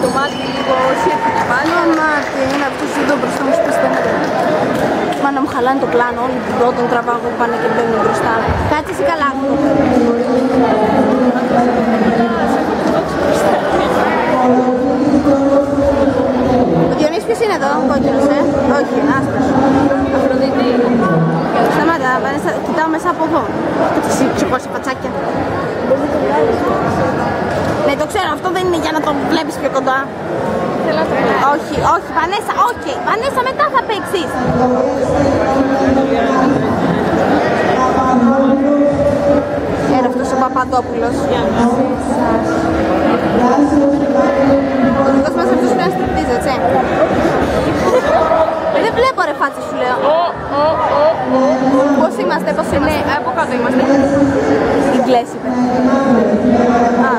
Το μάτι λίγο σύρθηκε πάλι. Το μάτι, είναι αυτός εδώ μπροστά μου σπίστε. Μάνα μου χαλάνε το πλάνο, όλοι την πρώτον τραβάγω που πάνε και μπαίνουν μπροστά. Κάτσε εσύ καλά. Ο Διονύσης ποιος είναι εδώ, κόκκινος, όχι, άσπρος. Αφροδίτη. Σταμάτα, Βανέσσα, κοιτάω μέσα από εδώ. Εσύ ψυχώσει πατσάκια. Ναι, το ξέρω, αυτό δεν είναι για να το βλέπεις πιο κοντά. Θέλω να το βλέπω. Όχι, όχι, Βανέσσα, όχι. Βανέσσα, μετά θα παίξεις. Era αυτός ο Παπαδόπουλος. Ο δικός μας αυτός πρέπει να στριπτίζει, έτσι. Δεν βλέπω ρε φάτσα σου λέω. Πώς είμαστε, πώς είμαστε. Ναι, από κάτω είμαστε. Ιγκλές είπε. Α,